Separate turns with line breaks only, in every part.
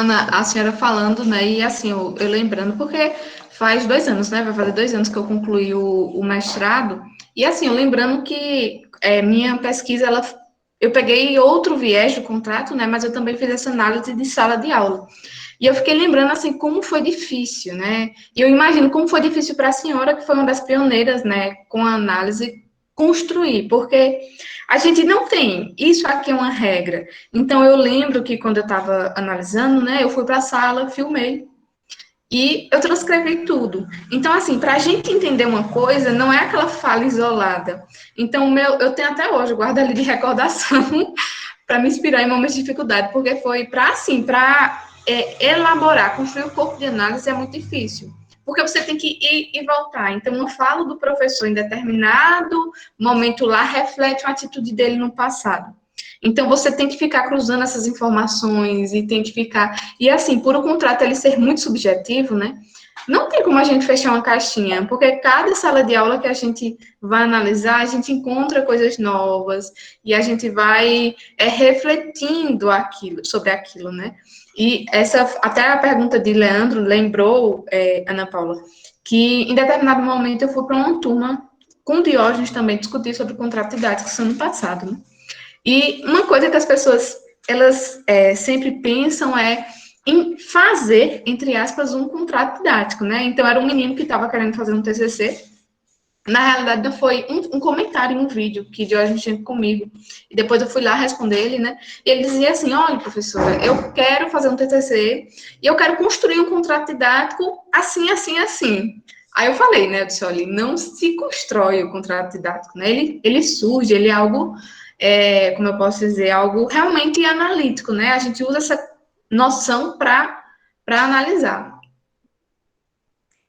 Ana, a senhora falando, né, e assim, eu lembrando, porque faz 2 anos, né, vai fazer 2 anos que eu concluí o mestrado, e assim, eu lembrando que minha pesquisa, eu peguei outro viés do contrato, né, mas eu também fiz essa análise de sala de aula. E eu fiquei lembrando, assim, como foi difícil, né, e eu imagino como foi difícil para a senhora, que foi uma das pioneiras, né, com a análise, construir, porque a gente não tem, isso aqui é uma regra. Então, eu lembro que quando eu estava analisando, né, eu fui para a sala, filmei e eu transcrevi tudo. Então, assim, para a gente entender uma coisa, não é aquela fala isolada. Então, eu tenho até hoje, eu guardo ali de recordação para me inspirar em momentos de dificuldade, porque foi para, assim, para elaborar, construir o corpo de análise é muito difícil. Porque você tem que ir e voltar. Então, uma fala do professor em determinado momento lá reflete uma atitude dele no passado. Então, você tem que ficar cruzando essas informações e tem que ficar. E, assim, por o contrato ele ser muito subjetivo, né? Não tem como a gente fechar uma caixinha, porque cada sala de aula que a gente vai analisar, a gente encontra coisas novas e a gente vai refletindo sobre aquilo, né? E até a pergunta de Leandro lembrou, Ana Paula, que em determinado momento eu fui para uma turma com Diógenes também discutir sobre o contrato didático ano passado, né? E uma coisa que as pessoas elas sempre pensam em fazer, entre aspas, um contrato didático, né? Então, era um menino que estava querendo fazer um TCC. Na realidade, foi um comentário em um vídeo que Diógenes tinha comigo. E depois eu fui lá responder ele, né? E ele dizia assim, olha, professora, eu quero fazer um TCC e eu quero construir um contrato didático assim, assim, assim. Aí eu falei, né? Eu disse, olha, não se constrói o contrato didático, né? Ele surge, ele é algo, como eu posso dizer, algo realmente analítico, né? A gente usa essa noção para analisar.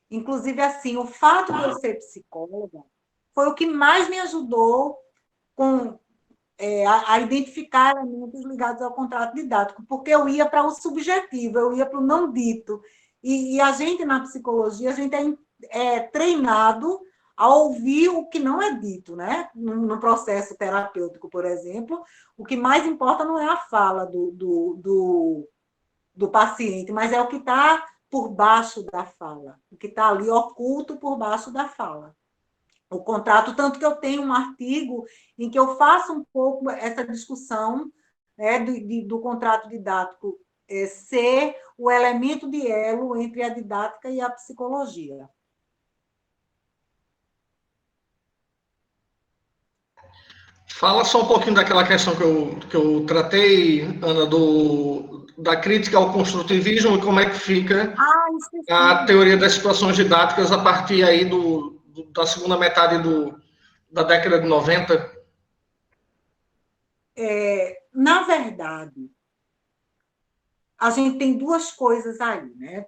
Inclusive, assim, o fato de eu ser psicóloga foi o que mais me ajudou com, a identificar elementos ligados ao contrato didático, porque eu ia para o subjetivo, eu ia para o não dito. E a gente, na psicologia, a gente é treinado a ouvir o que não é dito, né? No processo terapêutico, por exemplo, o que mais importa não é a fala do paciente, mas é o que está por baixo da fala, o que está ali oculto por baixo da fala. O contrato, tanto que eu tenho um artigo em que eu faço um pouco essa discussão, né, do contrato didático ser o elemento de elo entre a didática e a psicologia.
Fala só um pouquinho daquela questão que eu tratei, Ana, da crítica ao construtivismo e como é que fica a teoria das situações didáticas a partir aí da segunda metade da década de 90.
Na verdade, a gente tem duas coisas aí, né?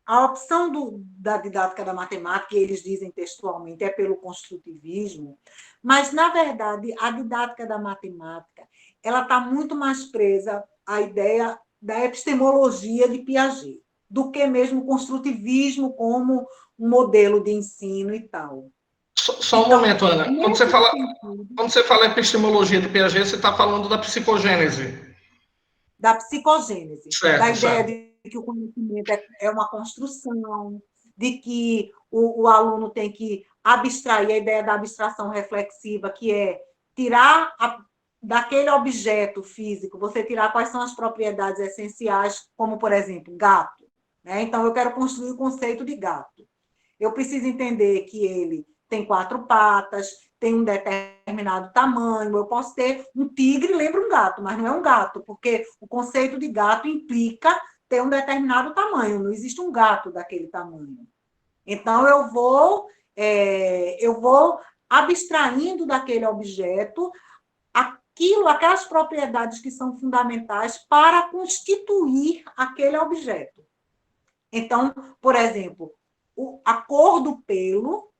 A opção da didática da matemática, eles dizem textualmente, é pelo construtivismo, mas, na verdade, a didática da matemática ela está muito mais presa à ideia da epistemologia de Piaget, do que mesmo o construtivismo como um modelo de ensino e tal.
Só um momento, Ana. Quando você fala epistemologia de Piaget, você está falando da psicogênese.
Da psicogênese,
Certo,
da ideia
certo.
de que o conhecimento é uma construção, de que o aluno tem que abstrair a ideia da abstração reflexiva, que é tirar daquele objeto físico, você tirar quais são as propriedades essenciais, como, por exemplo, gato. Né? Então, eu quero construir o conceito de gato. Eu preciso entender que ele tem 4 patas, tem um determinado tamanho. Eu posso ter um tigre, lembra um gato, mas não é um gato, porque o conceito de gato implica ter um determinado tamanho. Não existe um gato daquele tamanho. Então, eu vou abstraindo daquele objeto aquelas propriedades que são fundamentais para constituir aquele objeto. Então, por exemplo, a cor do pelo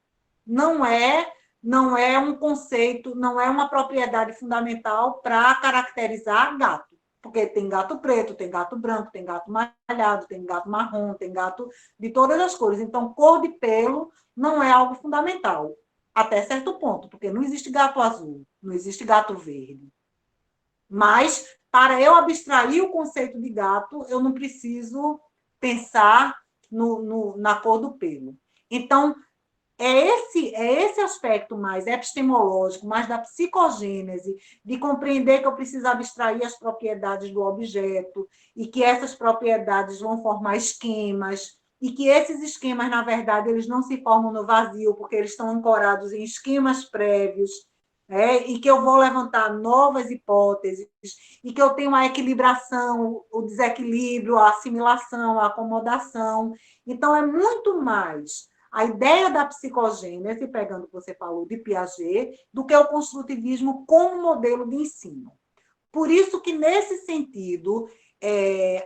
não é um conceito, não é uma propriedade fundamental para caracterizar gato. Porque tem gato preto, tem gato branco, tem gato malhado, tem gato marrom, tem gato de todas as cores. Então, cor de pelo não é algo fundamental, até certo ponto, porque não existe gato azul, não existe gato verde. Mas para eu abstrair o conceito de gato, eu não preciso pensar na cor do pelo. Então, é esse aspecto mais epistemológico, mais da psicogênese, de compreender que eu preciso abstrair as propriedades do objeto e que essas propriedades vão formar esquemas, e que esses esquemas, na verdade, eles não se formam no vazio, porque eles estão ancorados em esquemas prévios, e que eu vou levantar novas hipóteses, e que eu tenho a equilibração, o desequilíbrio, a assimilação, a acomodação. Então, é muito mais a ideia da psicogênese, pegando o que você falou de Piaget, do que o construtivismo como modelo de ensino. Por isso que, nesse sentido,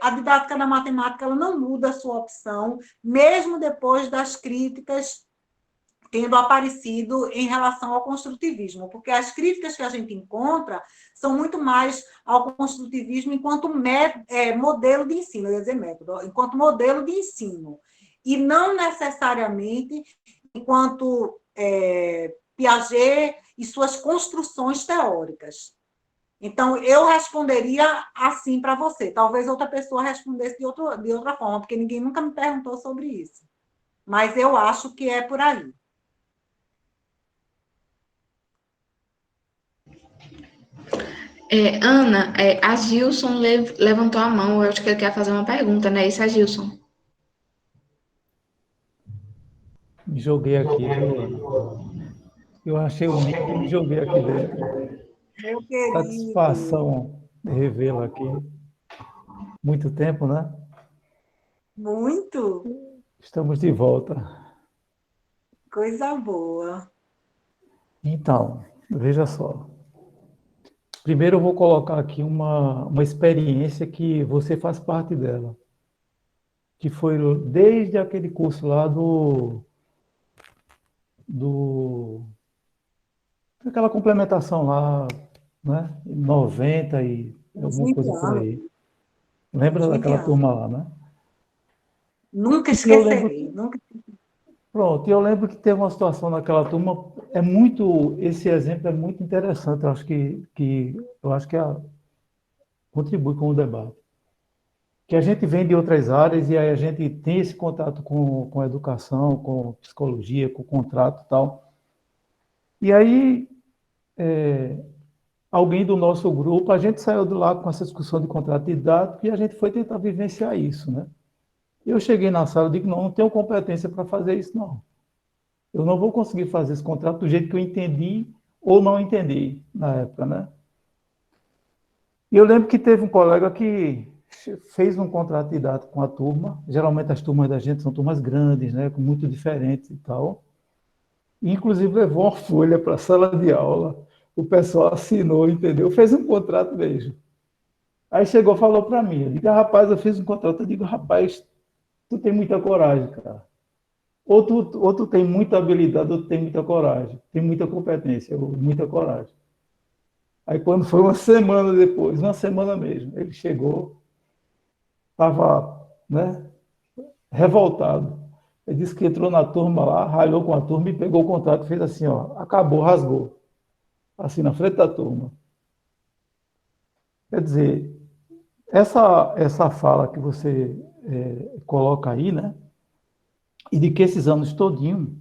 a didática da matemática ela não muda a sua opção, mesmo depois das críticas tendo aparecido em relação ao construtivismo, porque as críticas que a gente encontra são muito mais ao construtivismo enquanto modelo de ensino, eu ia dizer método, enquanto modelo de ensino, e não necessariamente enquanto Piaget e suas construções teóricas. Então, eu responderia assim para você. Talvez outra pessoa respondesse de outra forma, porque ninguém nunca me perguntou sobre isso. Mas eu acho que é por aí.
Ana, a Gilson levantou a mão, eu acho que ele quer fazer uma pergunta, né? Isso é Gilson.
Me joguei aqui, eu achei o link e me joguei aqui dentro.
Meu querido.
Satisfação de revê-lo aqui. Muito tempo, né?
Muito.
Estamos de volta.
Coisa boa.
Então, veja só. Primeiro eu vou colocar aqui uma experiência que você faz parte dela, que foi desde aquele curso lá daquela complementação lá, né? 90 e alguma coisa por aí. Lembra daquela turma lá, né?
Nunca esquecerei.
Pronto, eu lembro que teve uma situação naquela turma, esse exemplo é muito interessante, eu acho que contribui com o debate. Que a gente vem de outras áreas e aí a gente tem esse contato com a educação, com psicologia, com o contrato e tal. E aí, alguém do nosso grupo, a gente saiu de lá com essa discussão de contrato didático e a gente foi tentar vivenciar isso, né? Eu cheguei na sala e digo, não tenho competência para fazer isso, não. Eu não vou conseguir fazer esse contrato do jeito que eu entendi ou não entendi na época, né? E eu lembro que teve um colega que fez um contrato didático com a turma. Geralmente as turmas da gente são turmas grandes, né? Muito diferentes e tal. E, inclusive, levou uma folha para a sala de aula. O pessoal assinou, entendeu? Fez um contrato mesmo. Aí chegou e falou para mim. Eu digo, rapaz, eu fiz um contrato. Eu digo, rapaz, tu tem muita coragem, cara. Ou tu tem muita habilidade, ou tu tem muita coragem. Tem muita competência, ou muita coragem. Aí quando foi uma semana depois, uma semana mesmo, ele chegou, estava, né, revoltado. Ele disse que entrou na turma lá, ralhou com a turma e pegou o contrato, fez assim, ó, acabou, rasgou. Assim, na frente da turma. Quer dizer, essa fala que você coloca aí, né, e de que esses anos todinho,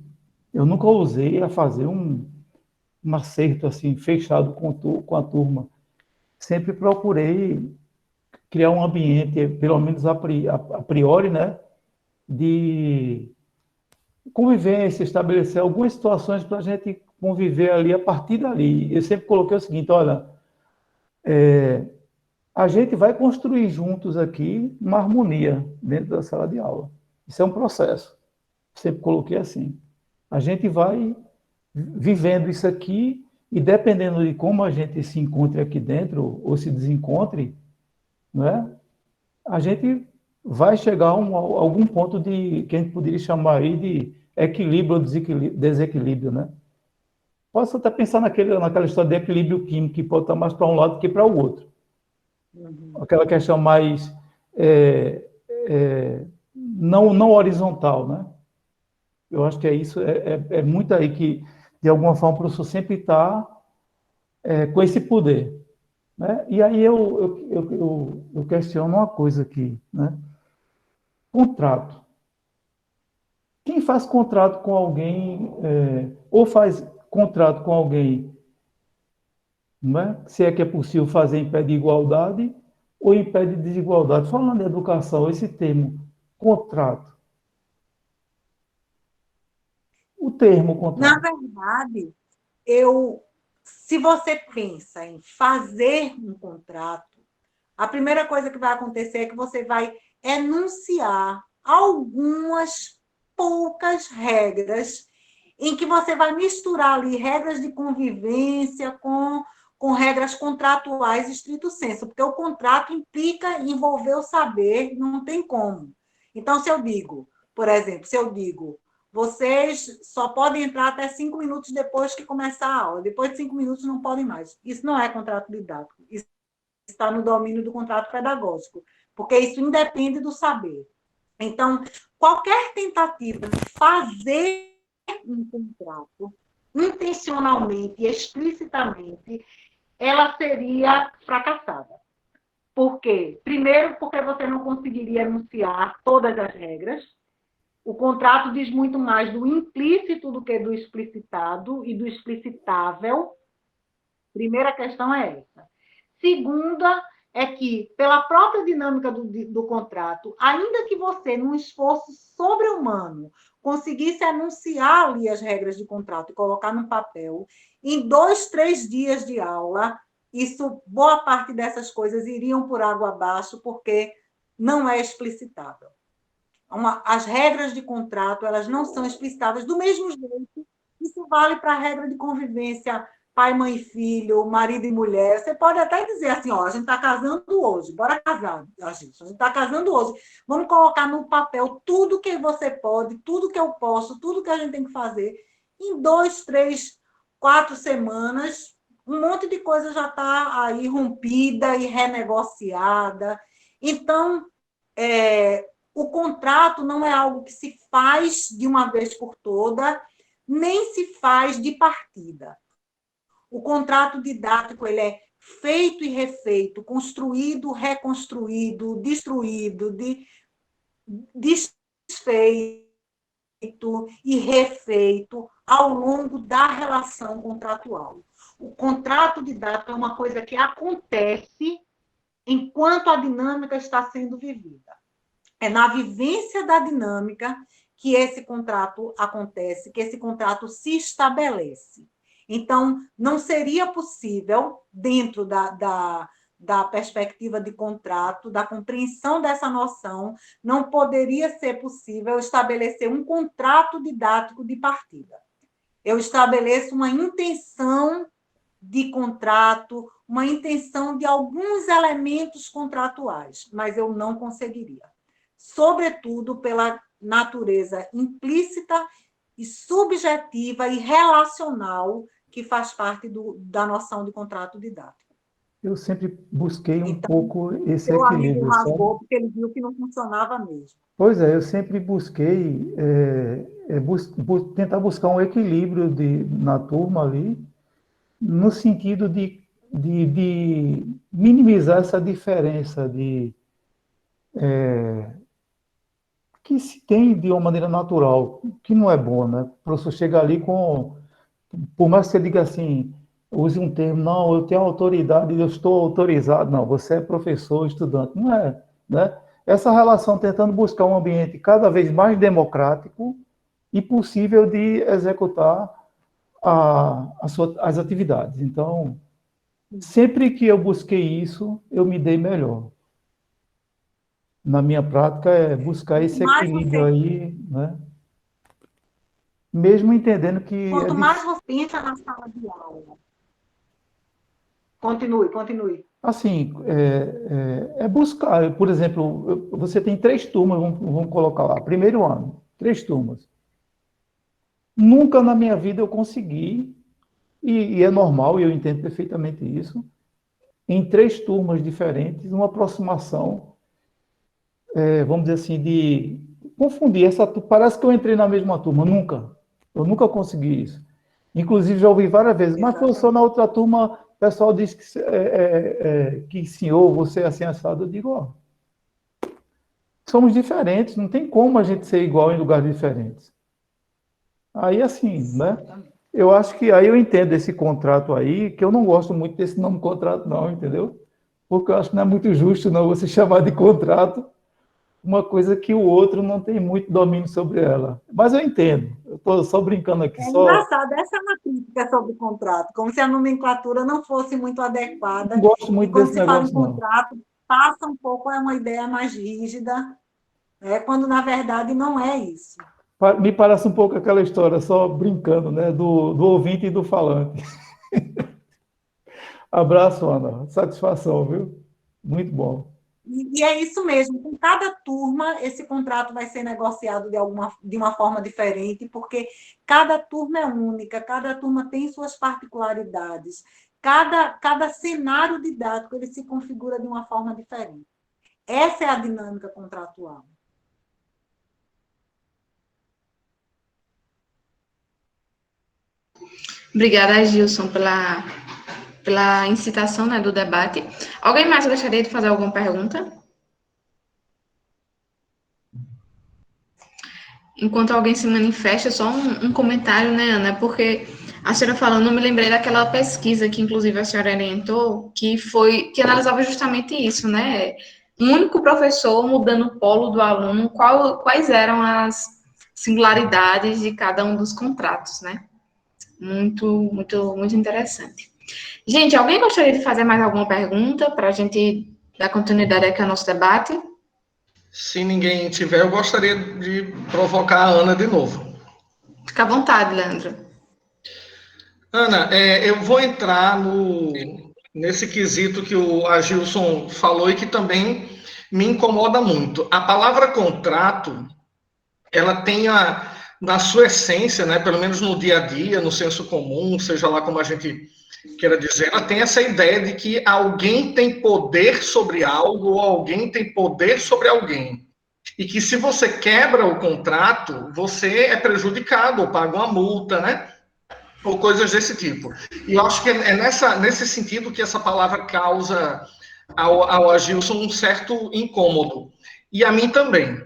eu nunca ousei a fazer um acerto assim, fechado com a turma. Sempre procurei criar um ambiente, pelo menos a priori, né, de convivência, estabelecer algumas situações para a gente conviver ali a partir dali. Eu sempre coloquei o seguinte, olha, a gente vai construir juntos aqui uma harmonia dentro da sala de aula. Isso é um processo. Sempre coloquei assim. A gente vai vivendo isso aqui e dependendo de como a gente se encontre aqui dentro ou se desencontre, não é? A gente vai chegar a algum ponto que a gente poderia chamar aí de equilíbrio ou desequilíbrio, né? Posso até pensar naquela história de equilíbrio químico, que pode estar mais para um lado que para o outro. Aquela questão mais não horizontal, né? Eu acho que isso, é muito aí que, de alguma forma, o professor sempre está com esse poder né? E aí eu questiono uma coisa aqui, né? Contrato. Quem faz contrato com alguém, ou faz contrato com alguém, não é? Se é que é possível fazer em pé de igualdade ou em pé de desigualdade. Falando de educação, esse termo, contrato. O termo
Na
contrato.
verdade, se você pensa em fazer um contrato, a primeira coisa que vai acontecer é que você vai enunciar algumas poucas regras em que você vai misturar ali regras de convivência com regras contratuais estrito sensu, porque o contrato implica envolver o saber, não tem como. Então, se eu digo, por exemplo, vocês só podem entrar até 5 minutos depois que começar a aula, depois de 5 minutos não podem mais. Isso não é contrato didático, isso está no domínio do contrato pedagógico, porque isso independe do saber. Então, qualquer tentativa de fazer um contrato intencionalmente e explicitamente, ela seria fracassada. Por quê? Primeiro, porque você não conseguiria enunciar todas as regras. O contrato diz muito mais do implícito do que do explicitado e do explicitável. Primeira questão é essa. Segunda é que, pela própria dinâmica do contrato, ainda que você, num esforço sobre-humano, conseguisse anunciar ali as regras de contrato e colocar no papel, em 2, 3 dias de aula, boa parte dessas coisas iriam por água abaixo, porque não é explicitável. As regras de contrato, elas não são explicitáveis do mesmo jeito. Isso vale para a regra de convivência pai, mãe, filho, marido e mulher. Você pode até dizer assim, ó, a gente está casando hoje, bora casar, a gente está casando hoje. Vamos colocar no papel tudo que você pode, tudo que eu posso, tudo que a gente tem que fazer. Em 2, 3, 4 semanas, um monte de coisa já está aí rompida e renegociada. Então, o contrato não é algo que se faz de uma vez por toda, nem se faz de partida. O contrato didático ele é feito e refeito, construído, reconstruído, destruído, desfeito e refeito ao longo da relação contratual. O contrato didático é uma coisa que acontece enquanto a dinâmica está sendo vivida. É na vivência da dinâmica que esse contrato acontece, que esse contrato se estabelece. Então, não seria possível, dentro da perspectiva de contrato, da compreensão dessa noção, não poderia ser possível estabelecer um contrato didático de partida. Eu estabeleço uma intenção de contrato, uma intenção de alguns elementos contratuais, mas eu não conseguiria. Sobretudo pela natureza implícita e subjetiva e relacional que faz parte da noção de contrato didático.
Eu sempre busquei um pouco esse
seu amigo
equilíbrio,
rasgou
sabe?
porque ele viu que não funcionava mesmo.
Pois é, eu sempre busquei tentar buscar um equilíbrio na turma ali, no sentido de minimizar essa diferença que se tem de uma maneira natural, que não é boa, né? O professor chega ali por mais que você diga assim, use um termo, não, eu tenho autoridade, eu estou autorizado, não, você é professor, estudante, não é, né? Essa relação tentando buscar um ambiente cada vez mais democrático e possível de executar as atividades. Então, sempre que eu busquei isso, eu me dei melhor. Na minha prática, é buscar esse equilíbrio aí, né? Mesmo entendendo que...
Quanto mais você pensa na sala de aula. Continue.
Assim, buscar, por exemplo, você tem 3 turmas, vamos colocar lá, primeiro ano, 3 turmas. Nunca na minha vida eu consegui, e é normal, e eu entendo perfeitamente isso, em 3 turmas diferentes, uma aproximação, vamos dizer assim, de confundir. Parece que eu entrei na mesma turma, eu nunca consegui isso. Inclusive, já ouvi várias vezes, mas professor, na outra turma pessoal diz que senhor, você é assim assado. Eu digo, ó, somos diferentes, não tem como a gente ser igual em lugares diferentes. Aí, assim, né? Eu acho que aí eu entendo esse contrato aí, que eu não gosto muito desse nome contrato, não, entendeu? Porque eu acho que não é muito justo, não, você chamar de contrato uma coisa que o outro não tem muito domínio sobre ela. Mas eu entendo, eu estou só brincando aqui.
É
só...
engraçado, essa é uma crítica sobre o contrato, como se a nomenclatura não fosse muito adequada.
Não gosto
E
muito
quando
desse
se fala em
negócio, não.
contrato, passa um pouco a uma ideia mais rígida, quando na verdade não é isso.
Me parece um pouco aquela história, só brincando, né? Do ouvinte e do falante. Abraço, Ana. Satisfação, viu? Muito bom.
E é isso mesmo, com cada turma, esse contrato vai ser negociado de uma forma diferente, porque cada turma é única, cada turma tem suas particularidades, cada cenário didático ele se configura de uma forma diferente. Essa é a dinâmica contratual.
Obrigada, Gilson, pela incitação, né, do debate. Alguém mais gostaria de fazer alguma pergunta? Enquanto alguém se manifesta, só um comentário, né, Ana? Porque a senhora falando, eu me lembrei daquela pesquisa que, inclusive, a senhora orientou, que analisava justamente isso, né? Um único professor mudando o polo do aluno, quais eram as singularidades de cada um dos contratos, né? Muito, muito, muito interessante. Gente, alguém gostaria de fazer mais alguma pergunta para a gente dar continuidade aqui ao nosso debate?
Se ninguém tiver, eu gostaria de provocar a Ana de novo.
Fica à vontade, Leandro.
Ana, eu vou entrar nesse quesito que o Agilson falou e que também me incomoda muito. A palavra contrato, ela tem na sua essência, né, pelo menos no dia a dia, no senso comum, seja lá como a gente queira dizer, ela tem essa ideia de que alguém tem poder sobre algo ou alguém tem poder sobre alguém. E que se você quebra o contrato, você é prejudicado ou paga uma multa, né? Ou coisas desse tipo. E eu acho que é nesse sentido que essa palavra causa ao Agilson um certo incômodo. E a mim também.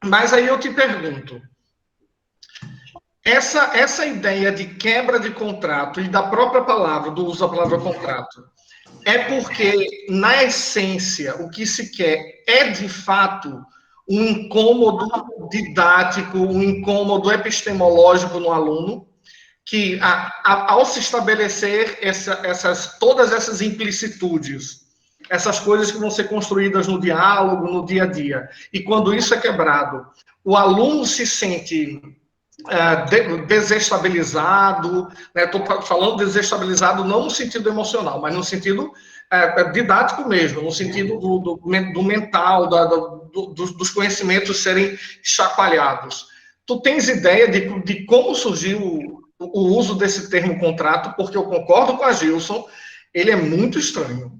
Mas aí eu te pergunto, essa ideia de quebra de contrato e da própria palavra, do uso da palavra contrato, é porque, na essência, o que se quer é, de fato, um incômodo didático, um incômodo epistemológico no aluno, que, ao se estabelecer todas essas implicitudes, essas coisas que vão ser construídas no diálogo, no dia a dia, e quando isso é quebrado, o aluno se sente desestabilizado, estou falando desestabilizado não no sentido emocional, mas no sentido didático mesmo, no sentido do mental, dos conhecimentos serem chacoalhados. Tu tens ideia de como surgiu o uso desse termo contrato? Porque eu concordo com a Gilson, ele é muito estranho.